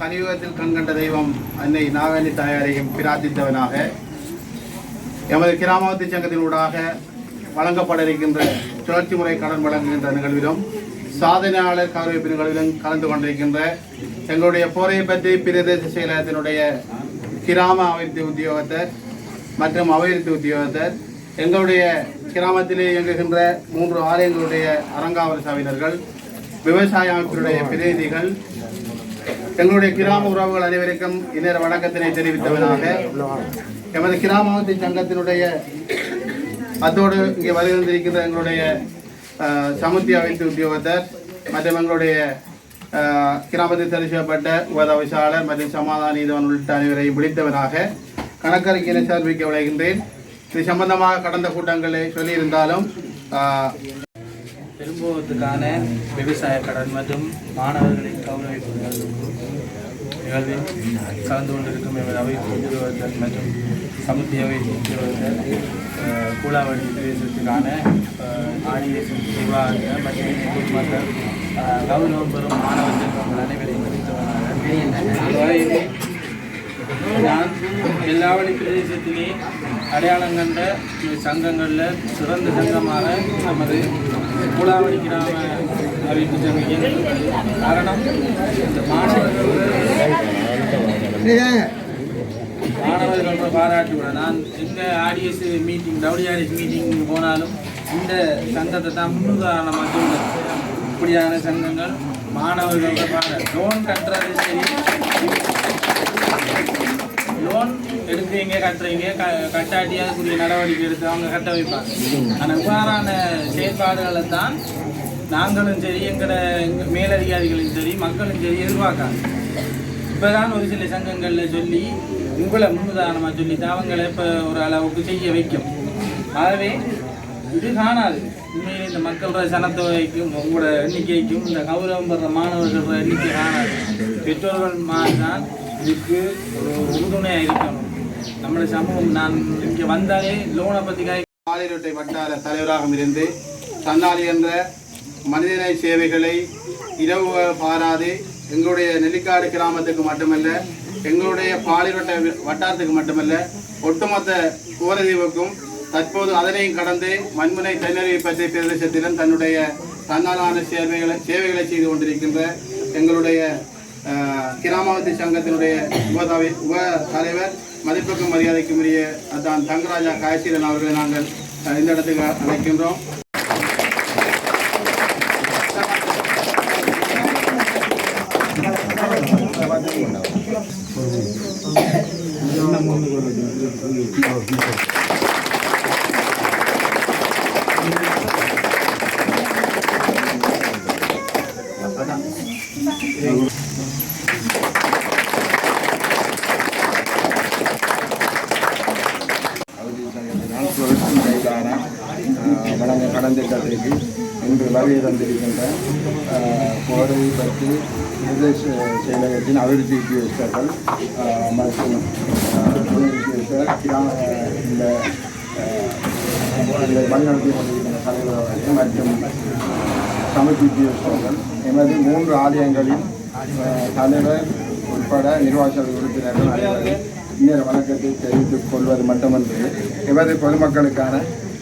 கலியுகத்தில் கண்கண்ட தெய்வம் அன்னை நாகனி தாயாரையும் பிரார்த்தித்தவனாக எமது கிராமத்து சங்கத்தினூடாக வழங்கப்பட இருக்கின்ற சுழற்சி முறை கடன் வழங்குகின்ற நிகழ்விலும் சாதனையாளர் கௌரவிப்பு நிகழ்விலும் கலந்து கொண்டிருக்கின்ற எங்களுடைய போரை பற்றி பிரதேச செயலகத்தினுடைய கிராம அபிவிருத்தி உத்தியோகத்தர் மற்றும் அபிவிருத்தி உத்தியோகத்தர், எங்களுடைய கிராமத்திலே இயங்குகின்ற 3 ஆலயங்களுடைய அறங்காவல் சபையினர்கள், விவசாய அமைப்பினுடைய பிரதிநிதிகள், எங்களுடைய கிராம உறவுகள் அனைவருக்கும் இந்நேர வணக்கத்தினை தெரிவித்தவனாக எமது கிராமத்து சங்கத்தினுடைய அத்தோடு இங்கே வருகின்றிருக்கின்ற எங்களுடைய சமுத்தி அபிவிருத்தி உத்தியோகத்தர் மற்றும் எங்களுடைய கிராமத்தில் தெரிவிக்கப்பட்ட உபதவிசாளர் மற்றும் சமாதான நீதிவான் உள்ளிட்ட அனைவரையும் விழித்தவனாக கணக்கறிக்கையினை சமர்ப்பிக்க விளைகின்றேன். இது சம்பந்தமாக கடந்த கூட்டங்களை சொல்லியிருந்தாலும் பெரும்போகத்துக்கான விவசாய கடன் மற்றும் மாணவர்களின் கௌரவிப்பு நிகழ்வில் கலந்து கொண்டிருக்கும் எமது அவைப்பு உத்தியோகத்தர் மற்றும் சமுத்தி அவைப்பு உத்தியோகத்தர், கூலாவடி பிரதேசத்துக்கான ஆடிஎஸ் நிர்வாகங்கள் மற்றும் பொதுமக்கள், கௌரவம் பெறும் மாணவர்கள் அனைவரையும் மதித்தவனாக நான் எல்லாவழி பிரதேசத்திலே அடையாளம் கண்ட சங்கங்களில் சிறந்த சங்கமாக நமது கூலாவடி கிராம அபிவிருத்தி சங்கம் இயங்குகிறது. காரணம், இந்த மாணவர்கள் பாராட்டி விட நான் எங்கே ஆடிஎஸ் மீட்டிங் WRS மீட்டிங் போனாலும் இந்த சங்கத்தை தான் முன்னுதாரணமாக சொல்லுவேன். இப்படியான சங்கங்கள் மாணவர்களோட லோன் கட்டுறது சரி, லோன் எடுக்கிறீங்க கட்டுறீங்க, கட்டாட்டியாதுக்குரிய நடவடிக்கை எடுத்து அவங்க கட்ட வைப்பாங்க. ஆனால் இவ்வாறான செயற்பாடுகளை தான் நாங்களும் சரி, எங்களோட மேலதிகாரிகளும் சரி, மக்களும் சரி எதிர்பார்க்காங்க. இப்போ தான் ஒரு சில சங்கங்களில் சொல்லி உங்களை முன்னுதாரணமாக சொல்லி தான் அவங்களை இப்போ ஒரு அளவுக்கு செய்ய வைக்கும். ஆகவே இது காணாது. உண்மையிலே இந்த மக்களோட சனத்தொகைக்கும் உங்களோட எண்ணிக்கைக்கும் இந்த கௌரவம் பெற மாணவர்களோட எண்ணிக்கை காணாது. பெற்றோர்கள் தான் இதுக்கு ஒரு உறுதுணையாக இருக்கணும். நம்முடைய சமூகம், நான் இங்கே வந்தாலே லோனை பற்றி பாலிரோட்டை வட்டார தலைவராக இருந்து தன்னாலி என்ற மனிதநேய சேவைகளை இரவு பாராது எங்களுடைய நெல்லிக்காடு கிராமத்துக்கு மட்டுமல்ல, எங்களுடைய பாலிரோட்டை வட்டாரத்துக்கு மட்டுமல்ல, ஒட்டுமொத்த கோரதீவுக்கும் தற்போது அதனையும் கடந்து மண்முனை தென்னறிவு பற்றி பிரதேசத்திலும் தன்னுடைய தன்னாலான சேவைகளை செய்து கொண்டிருக்கின்ற எங்களுடைய கிராமத்து சங்கத்தினுடைய உப தலைவர், மதிப்புக்கும் மரியாதைக்கும் உரிய அதான் தங்கராஜா காயசீலன் அவர்களை நாங்கள் இந்த இடத்துக்கு அழைக்கின்றோம். வழங்க கடன் திட்டத்திற்கு இன்று வருகை தந்திருக்கின்ற கோரை பற்றி பிரதேச செயலகத்தின் அபிவிருத்தி உத்தியோகஸ்தர்கள் மற்றும் இந்த வழிநடத்தி கொண்டிருக்கின்ற தலைவர்கள் மற்றும் சமிதி உத்தியோகஸ்தர்கள், எமது 3 ஆலயங்களின் தலைவர் உட்பட நிர்வாக உறுப்பினர்கள் அனைவரும் இன்னொரு வணக்கத்தை தெரிவித்துக் கொள்வது மட்டுமன்று எமது பொதுமக்களுக்கான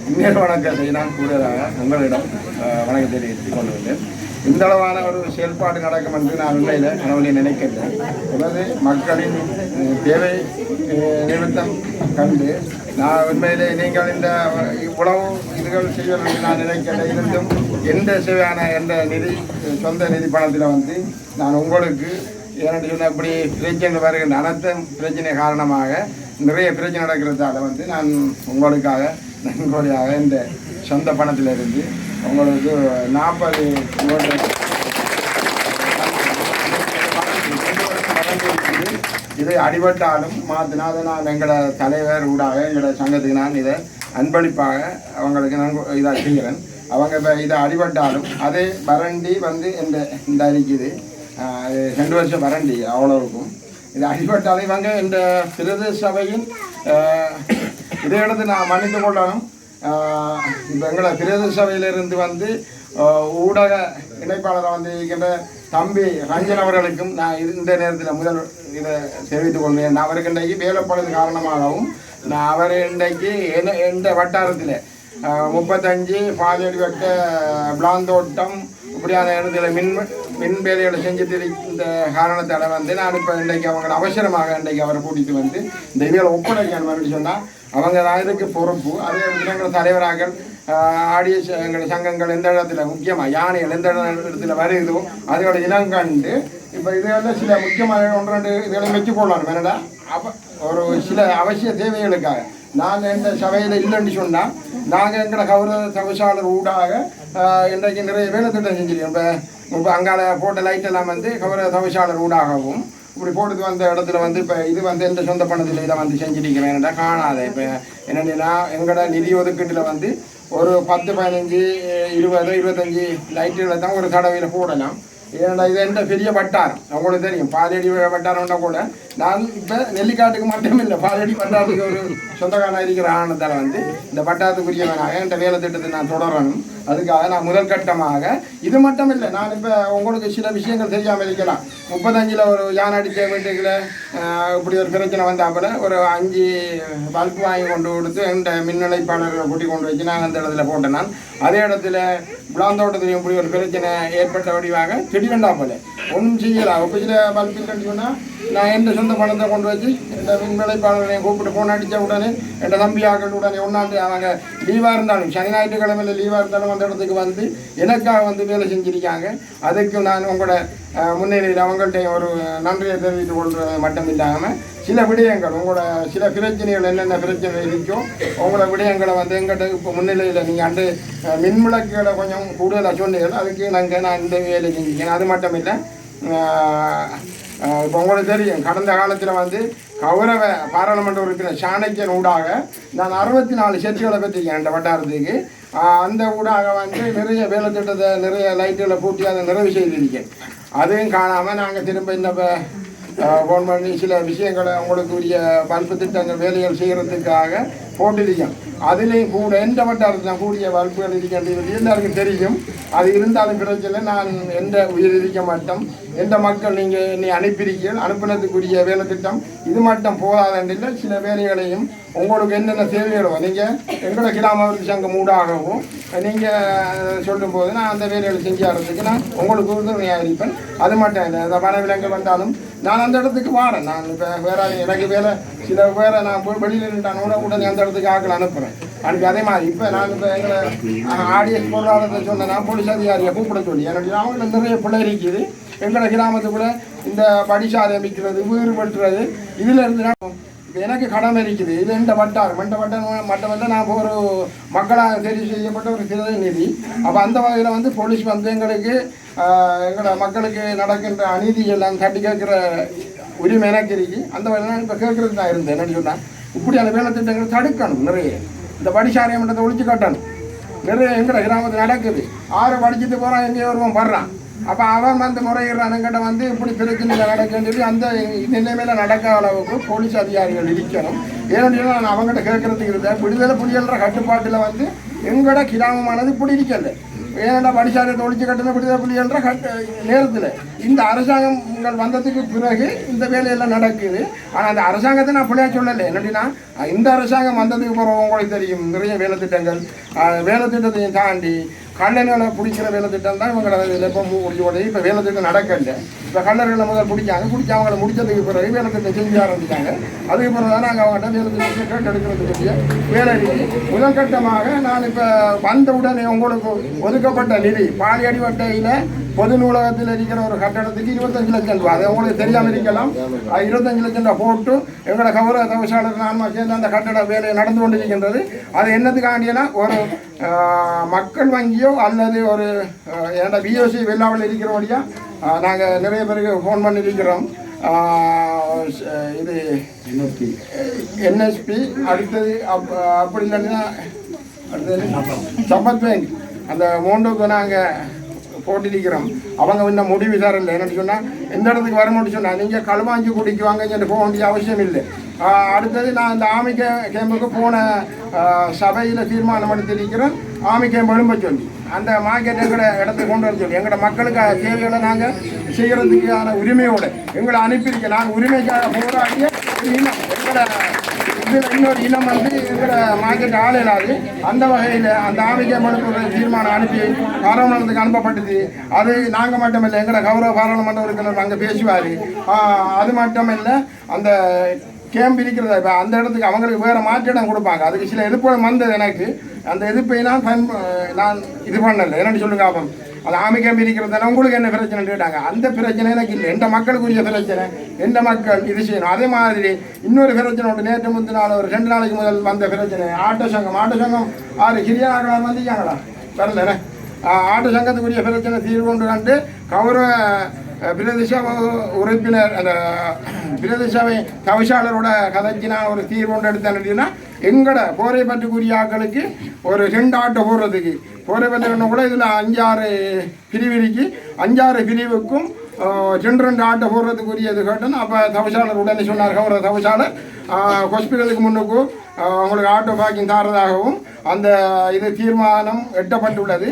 இன்னொரு வணக்கத்தை நான் கூடுதலாக உங்களிடம் வணக்கத்தை தெரிவித்துக் கொண்டுள்ளேன். இந்த அளவான ஒரு செயல்பாடு நடக்கும் என்று நான் உண்மையில் கனவுல நினைக்கல. எமது மக்களின் தேவை நிமித்தம் கண்டு நான் உண்மையிலே நீங்கள் இந்த இவ்வளவு இதுகள் செய்வதற்கு நான் நினைக்கல. இருந்தும் எந்த சேவையான எந்த நிதி சொந்த நிதி பணத்தில் வந்து நான் உங்களுக்கு ஏன்னு சொன்ன இப்படி பிரச்சனை வருகின்ற அனைத்து பிரச்சனை காரணமாக நிறைய பிரச்சனை நடக்கிறதால வந்து நான் உங்களுக்காக நன்கொடையாக இந்த சொந்த பணத்திலிருந்து உங்களுக்கு 40 இதை அடிபட்டாலும் மாற்றினா நான் எங்களோட தலைவர் ஊடாக எங்களோட சங்கத்துக்கு நான் இதை அன்பளிப்பாக அவங்களுக்கு நான் இதாக செய்கிறேன். அவங்க இப்போ இதை அடிபட்டாலும் அதே வறண்டி வந்து இந்த அரிக்குது 2 வருஷம் வறண்டி அவ்வளவுக்கும் இது அடிபட்டாலும் இவங்க இந்த பிரதேச சபையின் இதை எடுத்து நான் மன்னித்து கொள்ளணும். இப்போ எங்களை பிரதேச சபையிலிருந்து வந்து ஊடக இணைப்பாளராக வந்து இருக்கின்ற தம்பி ரஞ்சன் அவர்களுக்கும் நான் இந்த நேரத்தில் முதல் இதை தெரிவித்துக் கொள்கிறேன். அவருக்கு இன்றைக்கு வேலைப்படும் காரணமாகவும் நான் அவர் இன்றைக்கு எந்த வட்டாரத்தில் 35 பாலியடி வட்ட பிளாந்தோட்டம் இப்படியான இடத்துல மின் வேலைகளை செஞ்சுட்டு இந்த காரணத்தால் வந்து நான் இப்போ இன்றைக்கு அவங்களை அவசரமாக இன்றைக்கு அவரை கூட்டிகிட்டு வந்து இந்த இதில் ஒப்படைக்கணும் அப்படின்னு சொன்னால் அவங்க தான் இதுக்கு பொறுப்பு. அதே இடத்துல எங்கள் தலைவராக ஆடிய எங்கள் சங்கங்கள் எந்த இடத்துல முக்கியமாக யானைகள் எந்த இடத்துல வருதோ அதோட இனம் கண்டு இப்போ இதெல்லாம் சில முக்கியமான 1-2 இதெல்லாம் வச்சுக்கொள்ளணும். என்னடா அப்போ ஒரு சில அவசிய தேவைகளுக்காக நாங்கள் இந்த சபையில் இல்லைன்னு சொன்னால் நாங்கள் எங்களை கௌரவ தவிசாளர் ஊடாக இன்றைக்கு நிறைய வேலை திட்டம் செஞ்சிருக்கோம். இப்போ அங்கால போட்ட லைட்டெல்லாம் வந்து கௌரவ தவிசாளர் ஊடாகவும் இப்படி போட்டு வந்த இடத்துல வந்து இப்போ இது வந்து எந்த சொந்த பணத்தில் இதை வந்து செஞ்சுருக்கிறேன் என்னடா காணாத. இப்போ என்னென்னா எங்களோட நிதி ஒதுக்கீட்டில் வந்து ஒரு 10, 15, 20, 25 லைட்டுகளை தான் ஒரு தடவையில் போடலாம். ஏன்னா இது எந்த பெரிய வட்டாரம் உங்களுக்கு தெரியும். பாலடி வட்டாரம்னா கூட நான் இப்போ நெல்லிக்காட்டுக்கு மட்டும் இல்லை, பாலடி வட்டாரத்துக்கு ஒரு சொந்தக்காரனாக இருக்கிற ஆனதால் வந்து இந்த வட்டாரத்துக்குரியவனாக என்ற வேலை திட்டத்தை நான் தொடரணும். அதுக்காக நான் முதல் கட்டமாக இது மட்டும் இல்லை, நான் இப்போ உங்களுக்கு சில விஷயங்கள் தெரியாமல் இருக்கலாம். 35 ஒரு யானை அடித்த வீட்டுக்குள்ள இப்படி ஒரு பிரச்சனை வந்தாப்புல ஒரு 5 பல்ப் வாங்கி கொண்டு கொடுத்து எந்த மின்னிலைப்பாளர்களை கூட்டி கொண்டு வச்சு நான் அந்த இடத்துல போட்டேன். நான் அதே இடத்துல பிளாந்தோட்டத்துலையும் இப்படி ஒரு பிரச்சனை ஏற்பட்ட வடிவாக திடீரெண்டா போல ஒன்றும் செய்யலாம். இப்போ சில பல்ப் இல்லைன்னு சொன்னால் நான் எந்த சொந்த பணத்தை கொண்டு வச்சு இந்த மின்விளைப்பாளர்களையும் கூப்பிட்டு ஃபோன் அடித்த உடனே என் தம்பியாக்கள் உடனே ஒன்றாண்டு அவங்க லீவாக இருந்தாலும் சனி ஞாயிற்றுக்கிழமையில் லீவாக இருந்தாலும் அந்த இடத்துக்கு வந்து எனக்காக வந்து வேலை செஞ்சுருக்காங்க. அதுக்கு நான் உங்களோட முன்னிலையில் அவங்கள்ட்ட ஒரு நன்றியை தெரிவித்துக் கொள்வது மட்டும் இல்லாமல் சில விடயங்கள் உங்களோட சில பிரச்சனைகள் என்னென்ன பிரச்சனை இருக்கோ உங்களோட விடயங்களை வந்து எங்கிட்ட இப்போ முன்னிலையில் நீங்கள் அந்த மின் விளக்குகளை கொஞ்சம் கூடுதலாக சொன்னீர்கள். அதுக்கு நான் இந்த வேலை செஞ்சுருக்கேன். அது மட்டும் இல்லை, இப்போ உங்களுக்கு தெரியும் கடந்த காலத்தில் வந்து கௌரவ பாராளுமன்ற உறுப்பினர் சாணக்கியன் ஊடாக நான் 64 செட்டுகளை பெற்றிருக்கேன் இந்த வட்டாரத்துக்கு. அந்த ஊடாக வந்து நிறைய வேலை திட்டத்தை நிறைய லைட்டுகளை பூட்டி அதை நிறைவு செய்திருக்கேன். அதையும் காணாமல் நாங்கள் திரும்ப இந்த ஃபோன் பண்ணி சில விஷயங்களை உங்களுக்கு உரிய பல்பு திட்டங்கள் வேலைகள் செய்கிறதுக்காக போட்டிருக்கேன். அதுலேயும் கூட எந்த வட்டாரத்தில் கூடிய பல்புகள் இருக்கின்றது எல்லாருக்கும் தெரியும். அது இருந்தாலும் பிரச்சனை, நான் எந்த உயிர் இருக்க மாட்டோம். எந்த மக்கள் நீங்கள் என்னை அனுப்பியிருக்கீர்கள் அனுப்பினதுக்குரிய வேலை திட்டம் இது மட்டும் போதாதண்டில் சில வேலைகளையும் உங்களுக்கு என்னென்ன தேவைகளோ நீங்கள் எங்களோட கிராமவர்த்தி சங்கம் ஊடாகவும் நீங்கள் சொல்லும்போது நான் அந்த வேலைகளை செஞ்சாடுறதுக்கு நான் உங்களுக்கு உறுதுணையாக இருப்பேன். அது மட்டும் இல்லை, அந்த வனவிலங்கு வந்தாலும் நான் அந்த இடத்துக்கு வரேன். நான் இப்போ வேற எனக்கு வேலை சில வேலை நான் வெளியில் நின்றான் உடனே அந்த இடத்துக்கு ஆக்கள் அனுப்புகிறேன். அனுப்பி அதே மாதிரி இப்போ நான் இப்போ எங்களை ஆடியன்ஸ் பொருளாதாரத்தை சொன்னேன்னா போலீஸ் அதிகாரியை கூப்பிட சொல்லி என்னுடைய அவங்கள நிறைய பிள்ளை இருக்குது. எங்களை கிராமத்துக்குள்ள இந்த படிசாலை அமைக்கிறது வீடு வெட்டுறது இதில் இருந்து இப்போ எனக்கு கடமை இருக்குது. இது எந்த வட்டாரம் மட்டும் வந்து நான் ஒரு மக்களாக தெரிவு செய்யப்பட்ட ஒரு பிரதிநிதி. அப்போ அந்த வகையில் வந்து போலீஸ் வந்து எங்களுக்கு எங்களோட மக்களுக்கு நடக்கின்ற அநீதி எல்லாம் தட்டி கேட்குற உரிமை எனக்கு இருக்கு. அந்த வகையில் நான் இப்போ கேட்குறது நான் இருந்தேன். என்னன்னு சொன்னால் இப்படியான வேலை திட்டங்களை தடுக்கணும். நிறைய இந்த படிசாலை மன்றத்தை ஒழிச்சு கட்டணும். நிறைய எங்களோட கிராமத்தில் நடக்குது. 6 படிச்சுட்டு போகிறான் எங்கேயோ ஒருவன் வர்றான். அப்போ அவன் வந்து முறையிடுறானுங்கிட்ட வந்து இப்படி பிரச்சனை நடக்குன்னு சொல்லி அந்த நிலைமையில் நடக்காத அளவுக்கு போலீஸ் அதிகாரிகள் இருக்கணும். ஏன்னு நான் அவங்ககிட்ட கேட்கறதுக்கு இருந்தேன். விடுதலை புலிகள கட்டுப்பாட்டில் வந்து எங்களோட கிராமமானது இப்படி இருக்கல. ஏன்னா படிசாலையை ஒழிச்சு கட்டின விடுதலை புலிகள நேரத்தில் இந்த அரசாங்கங்கள் வந்ததுக்கு பிறகு இந்த வேலையெல்லாம் நடக்குது. ஆனால் அந்த அரசாங்கத்தை நான் பிள்ளையா சொல்லலை. என்னடினா இந்த அரசாங்கம் வந்ததுக்கு பிறகு உங்களுக்கு தெரியும் நிறைய வேலை திட்டங்கள் வேலை திட்டத்தையும் தாண்டி கல்லர்களை பிடிக்கிற வேலை திட்டம் தான் இவங்களை இப்போ முடிஞ்ச இப்போ வேலை திட்டம் நடக்கல. இப்போ கல்லர்களை முதல் பிடிச்சி அவங்கள முடிச்சதுக்கு பிறகு வேலை திட்டம் செஞ்சு ஆரம்பிச்சாங்க. அதுக்கு பிறகு தான் நாங்கள் அவங்கள்ட்ட வேலை திட்டத்தை கேட்டெடுக்கிறதுக்குரிய வேலை முதல் கட்டமாக நான் இப்போ வந்த உடனே உங்களுக்கு ஒதுக்கப்பட்ட நிதி பாலியடி வட்டையில் பொது நூலகத்தில் இருக்கிற ஒரு கட்டடத்துக்கு 25 லட்சம் ரூபா. அது உங்களுக்கு தெரியாமல் இருக்கலாம். 25 லட்சம் ரூபா போட்டு எங்களோட கௌரவ தவிசாளர் நான் சேர்ந்து அந்த கட்டட வேலை நடந்து கொண்டிருக்கின்றது. அது என்னதுக்காண்டியனா ஒரு மக்கள் வங்கியோ அல்லது ஒரு ஏன்னா பிஓசி வெள்ளாவில் இருக்கிறபடியா நாங்கள் நிறைய பேருக்கு ஃபோன் பண்ணியிருக்கிறோம். இது என்எஸ்பி அடுத்தது அப்படி இல்லைன்னா அடுத்தது சம்பத் பேங்க் அந்த மூன்றுக்கு நாங்கள் போட்டிருக்கிறோம். அவங்க இன்னும் முடிவு தரல. என்னன்னு சொன்னால் எந்த இடத்துக்கு வரணும்னு சொன்னால் நீங்கள் களுவாஞ்சி குடிக்குவாங்க போக வேண்டிய அவசியம் இல்லை. அடுத்தது நான் இந்த ஆமிக்க கேம்புக்கு போன சபையில் தீர்மானம் எடுத்திருக்கிறேன். ஆமி கேம்பு எழும்ப சொல்லி அந்த மார்க்கெட் எங்களோட இடத்துக்கு கொண்டு வர சொல்லி எங்களோட மக்களுக்கு சேவைகளை நாங்கள் செய்கிறதுக்கான உரிமையோடு எங்களை அனுப்பியிருக்க நாங்கள் உரிமைக்காக போராடிய ஒரு இனம் எங்களோட இதில் இன்னொரு இனம் வந்து எங்களோட மார்க்கெட் ஆள் இல்லாது அந்த வகையில் அந்த ஆமிக்கமனுக்கு ஒரு தீர்மானம் அனுப்பி பாராளுமன்றத்துக்கு அனுப்பப்பட்டது. அது நாங்கள் மட்டுமில்லை எங்களோட கௌரவ பாராளுமன்ற உறுப்பினர் அங்கே பேசுவார். அது மட்டுமில்லை அந்த கேம்ப் இருக்கிறதா இப்போ அந்த இடத்துக்கு அவங்களுக்கு வேறு மாற்று இடம் கொடுப்பாங்க. அதுக்கு சில எதிர்ப்புகள் வந்தது எனக்கு. அந்த எதிர்ப்பை நான் இது பண்ணலை. என்னென்னு சொல்லுங்க அப்போ அது ஆமை கேம்ப் இருக்கிறதால உங்களுக்கு என்ன பிரச்சனை கேட்டாங்க. அந்த பிரச்சனை எனக்கு இல்லை. எந்த மக்களுக்குரிய பிரச்சனை எந்த மக்கள் இது செய்யணும். அதே மாதிரி இன்னொரு பிரச்சனை உண்டு. நேற்று முந்தினால ஒரு 2 நாளைக்கு முதல் வந்த பிரச்சனை ஆட்டோ சங்கம் 6 கிரியா நாட்களாக வந்துச்சாங்களா வரல. ஆட்டோ சங்கத்துக்குரிய பிரச்சனை தீர்வு கொண்டு கண்டு கௌரவ பிரதேச உறுப்பினர் அந்த பிரதேசவை தவிசாளரோட கதைக்கு நான் ஒரு தீர்வு கொண்டு எடுத்தேன்னா எங்கட போரை பற்றுக்குரிய ஆக்களுக்கு ஒரு 2 ஆட்டோ போடுறதுக்கு போரை பற்ற கூட இதில் 5-6 பிரிவு இருக்கு. 5-6 பிரிவுக்கும் 2 ஆட்டோ போடுறதுக்குரியது கேட்டேன். அப்போ தவிசாளர் உடனே சொன்னார் கௌரவ தவிசாளர் ஹாஸ்பிட்டலுக்கு முன்னுக்கும் உங்களுக்கு ஆட்டோ பார்க்கிங் தாரதாகவும் அந்த இது தீர்மானம் எட்டப்பட்டுள்ளது.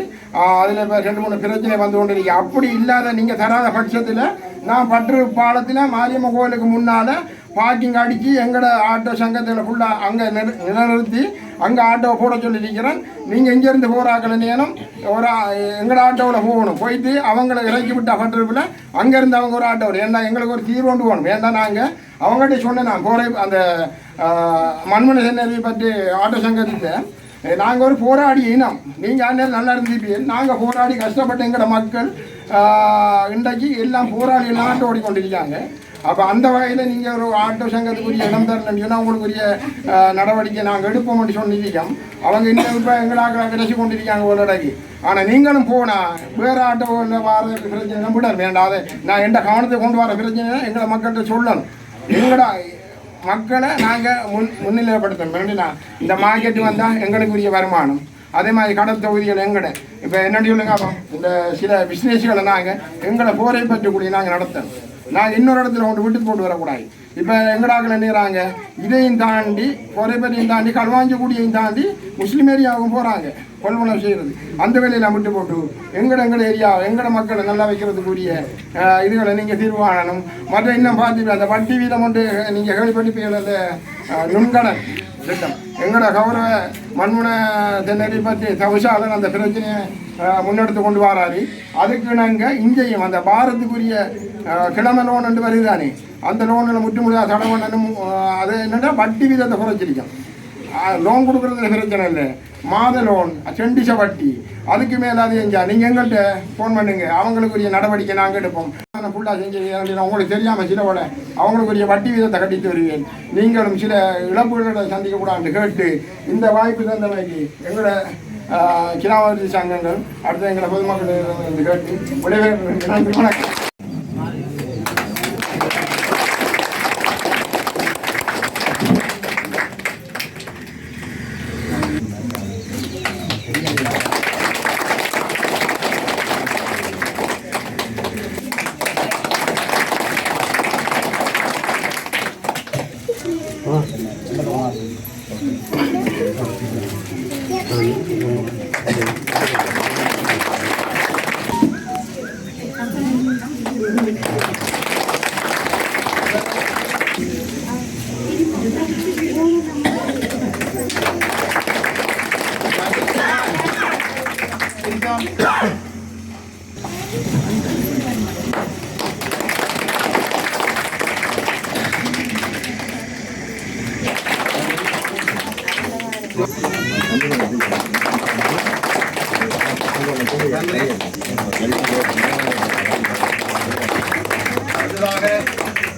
அதில் இப்போ 2-3 பிரச்சனை வந்து கொண்டிருக்கு. அப்படி இல்லாத நீங்கள் தராத பட்சத்தில் நான் பற்று பாலத்தில் மாரியம்மன் கோயிலுக்கு முன்னால் பார்க்கிங் அடித்து எங்களோட ஆட்டோ சங்கத்தில் ஃபுல்லாக அங்கே நிலைநிறுத்தி அங்கே ஆட்டோவை போட சொல்லியிருக்கிறேன். நீங்கள் இங்கேருந்து போகிறாக்கள் நேரம் ஒரு எங்களோட ஆட்டோவில் போகணும். போயிட்டு அவங்கள இறக்கி விட்டா பட்டிருப்பில் அங்கேருந்து அவங்க ஒரு ஆட்டோ ஏன்னா எங்களுக்கு ஒரு தீர்வு கொண்டு போகணும். ஏன்னா நாங்கள் அவங்ககிட்ட சொன்னேன் நான் போகிற அந்த மண்மனை சென்னருவி பற்றி ஆட்டோ சங்கத்தில் நாங்கள் ஒரு போராடி இனம். நீங்கள் ஆண்டல் நல்லா இருந்துப்பீங்க. நாங்கள் போராடி கஷ்டப்பட்ட எங்களோட மக்கள் இன்றைக்கு எல்லாம் போராடி எல்லாம் ஆட்டோ ஓடிக்கொண்டிருக்காங்க. அப்போ அந்த வகையில் நீங்கள் ஒரு ஆட்டோ சங்கத்துக்குரிய இடம் தரலன்னு சொன்னால் உங்களுக்குரிய நடவடிக்கை நாங்கள் எடுப்போம்னு சொல்லியிருக்கோம். அவங்க இன்னும் இப்போ எங்களாக கிடைச்சி கொண்டிருக்காங்க ஒரு இடக்கு. ஆனால் நீங்களும் போனால் வேறு ஆட்டோவில் வர பிரச்சனை விட வேண்டாம். நான் எந்த கவனத்தை கொண்டு வர பிரச்சனை எங்களை மக்கள்கிட்ட சொல்லணும். எங்களோட மக்களை நாங்கள் முன்னிலைப்படுத்தணும். வேண்டினா இந்த மார்க்கெட்டு வந்தால் எங்களுக்குரிய வருமானம். அதே மாதிரி கடல் தொகுதிகள் எங்கட இப்போ என்னென்னு சொல்லுங்க அப்போ இந்த சில பிஸ்னஸ்களை நாங்கள் எங்களை போரை பற்றக்கூடிய நாங்கள் நடத்தணும். நாங்கள் இன்னொரு இடத்துல கொண்டு விட்டு போட்டு வரக்கூடாது. இப்போ எங்கடாக்கள் என்னறாங்க இதையும் தாண்டி பொறைப்பரையும் தாண்டி களுவாஞ்சக்கூடியையும் தாண்டி முஸ்லீம் ஏரியாவுக்கும் போகிறாங்க கொள்வனம் செய்கிறது. அந்த வேலையில் விட்டு போட்டு எங்கட ஏரியா எங்கட மக்களை நல்லா வைக்கிறதுக்குரிய இதுகளை நீங்கள் தீர்வானணும். மற்ற இன்னும் பார்த்து அந்த வட்டி வீதம் ஒன்று நீங்கள் கேள்விப்பட்டிருப்பீர்கள். அந்த நுண்கடன் திட்டம் எங்களோட கௌரவ மண்முனை தென்னறி பற்றி தவிசாளர் அந்த பிரச்சனையை முன்னெடுத்து கொண்டு வராரு. அதுக்கு நாங்கள் இங்கேயும் அந்த பாரத்துக்குரிய கிழமை லோன் என்று வருதுதானே அந்த லோனில் முற்றுமுழுதாக தடை பண்ணணும். அது என்னென்னா வட்டி வீதத்தை குறைச்சிருக்கோம். லோன் கொடுக்குறதுல பிரச்சனை இல்லை. மாத லோன் செண்டிச வட்டி அதுக்கு மேலே அது செஞ்சா நீங்கள் எங்கள்கிட்ட ஃபோன் பண்ணுங்க. அவங்களுக்குரிய நடவடிக்கை நாங்கள் எடுப்போம். ஃபுல்லாக செஞ்சு உங்களுக்கு தெரியாமல் சிலவோட அவங்களுக்குரிய வட்டி வீதத்தை கட்டிட்டு வருவீங்க. நீங்களும் சில இழப்புகளை சந்திக்கக்கூடாதுன்னு கேட்டு இந்த வாய்ப்பு தந்தமைக்கு எங்களோட கிராம சங்கங்கள் அடுத்த எங்களை பொதுமக்கள் கேட்டு விளைவு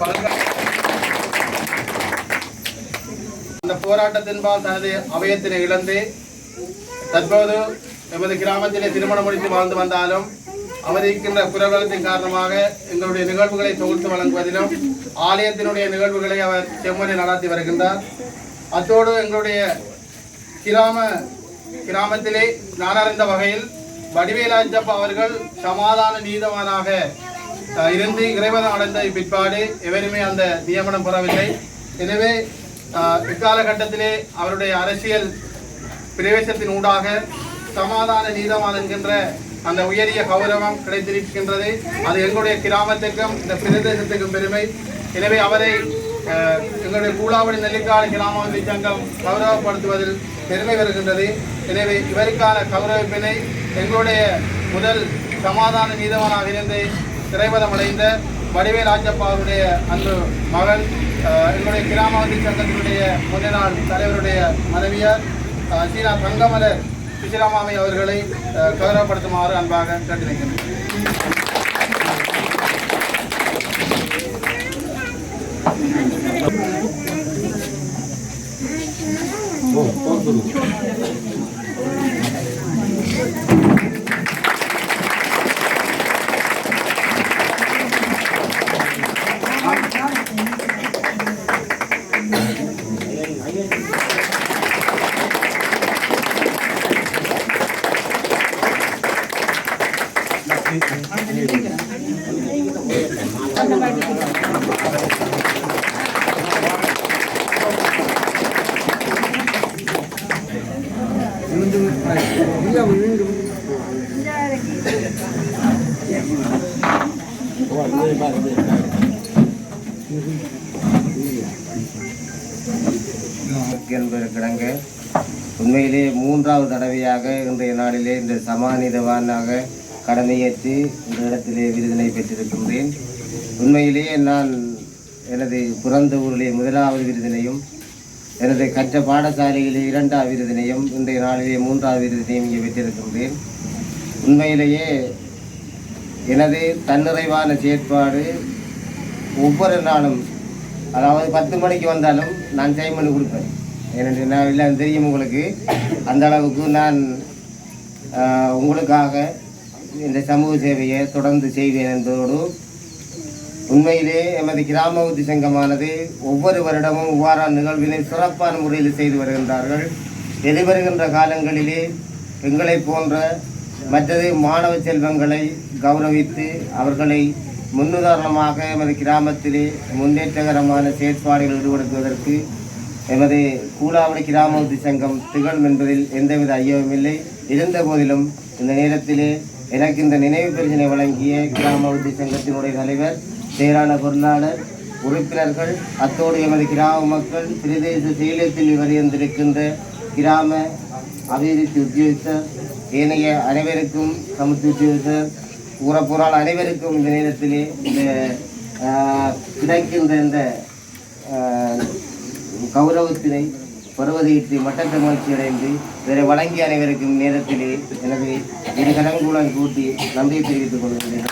வணக்கம். அந்த போராட்டத்தின்பால் தனது அவயத்தினை இழந்து தற்போது எமது கிராமத்திலே திருமணம் முடித்து வாழ்ந்து வந்தாலும் அவர் இருக்கின்ற குரல்களத்தின் காரணமாக எங்களுடைய நிகழ்வுகளை தொகுத்து வழங்குவதிலும் ஆலயத்தினுடைய நிகழ்வுகளை அவர் செம்முறை நடத்தி வருகின்றார். அத்தோடு எங்களுடைய கிராமத்திலே நானறிந்த வகையில் வடிவேலாஜப்பா அவர்கள் சமாதான நீதவானாக இருந்து இறைவனம் அடைந்த பிற்பாடு எவருமே அந்த நியமனம் பெறவில்லை. எனவே இக்காலகட்டத்திலே அவருடைய அரசியல் பிரவேசத்தின் ஊடாக சமாதான நீதவான் என்கின்ற அந்த உயரிய கௌரவம் கிடைத்திருக்கின்றது. அது எங்களுடைய கிராமத்துக்கும் இந்த பிரதேசத்துக்கும் பெருமை. எனவே அவரை எங்களுடைய கூலாவடி நெல்லிக்காடு கிராம சங்கம் கௌரவப்படுத்துவதில் பெருமை வருகின்றது. எனவே இவருக்கான கௌரவிப்பினை எங்களுடைய முதல் சமாதான நீதவானாக இருந்து திரைப்படம் அடைந்த வடிவேல் ராஜப்பாவுடைய அன்பு மகள், எங்களுடைய கிராமவந்தி சங்கத்தினுடைய முன்னாள் தலைவருடைய மனைவியார் சீனா தங்கமலர் சுசிலாமாமி அவர்களை கௌரவப்படுத்துமாறு அன்பாக கேட்டுரைக்கின்றேன். என்பதற்கிடங்க உண்மையிலே மூன்றாவது தடவையாக இன்றைய நாளிலே இந்த சமானிதவானாக கடமையேற்று இந்த இடத்திலே விருதினை பெற்றிருக்கின்றேன். உண்மையிலேயே நான் எனது பிறந்த ஊரிலே முதலாவது விருதினையும் எனது கற்ற பாடசாலையிலே 2வது விருதினையும் இன்றைய நாளிலே 3வது விருதினையும் இங்கே பெற்றிருக்கின்றேன். உண்மையிலேயே எனது தன்னிறைவான செயற்பாடு ஒவ்வொரு நாளும், அதாவது 10 மணிக்கு வந்தாலும் நான் டைம் பண்ணி கொடுப்பேன். ஏனென்று நான் இல்லை தெரியும் உங்களுக்கு, அந்த அளவுக்கு நான் உங்களுக்காக இந்த சமூக சேவையை தொடர்ந்து செய்வேன் என்பதோடு உண்மையிலே எமது கிராம உத்தி சங்கமானது ஒவ்வொரு வருடமும் இவ்வாறான நிகழ்வினை சிறப்பான முறையில் செய்து வருகின்றார்கள். எதிர்வருகின்ற காலங்களிலே எங்களை போன்ற மற்றது மாணவ செல்வங்களை கௌரவித்து அவர்களை முன்னுதாரணமாக எமது கிராமத்திலே முன்னேற்றகரமான செயற்பாடுகள் ஈடுபடுத்துவதற்கு எமது கூலாவடி கிராம உத்தி சங்கம் திகழும் என்பதில் எந்தவித ஐயமுமில்லை. இருந்த போதிலும் இந்த நேரத்திலே எனக்கு இந்த நினைவு பரிசினை வழங்கிய கிராம உத்தி சங்கத்தினுடைய தலைவர், செயலாள பொருளாளர், உறுப்பினர்கள், அத்தோடு எமது கிராம மக்கள், பிரதேச செயலகத்தில் வருகின்றிருக்கின்ற கிராம அபிவிருத்தி உத்தியோகத்தர், ஏனைய அனைவருக்கும், சமூக உத்தியோகத்தர், ஊரப்பொருள் அனைவருக்கும் இந்த நேரத்திலே இந்த கிடைக்கின்ற இந்த கௌரவத்தினை பருவதையிட்டு மட்டற்ற மகிழ்ச்சி அடைந்து இவரை வழங்கிய அனைவருக்கும் நேரத்திலே எனவே இரு கரங்களுடன் கூட்டி நன்றியை தெரிவித்துக் கொள்கின்றேன்.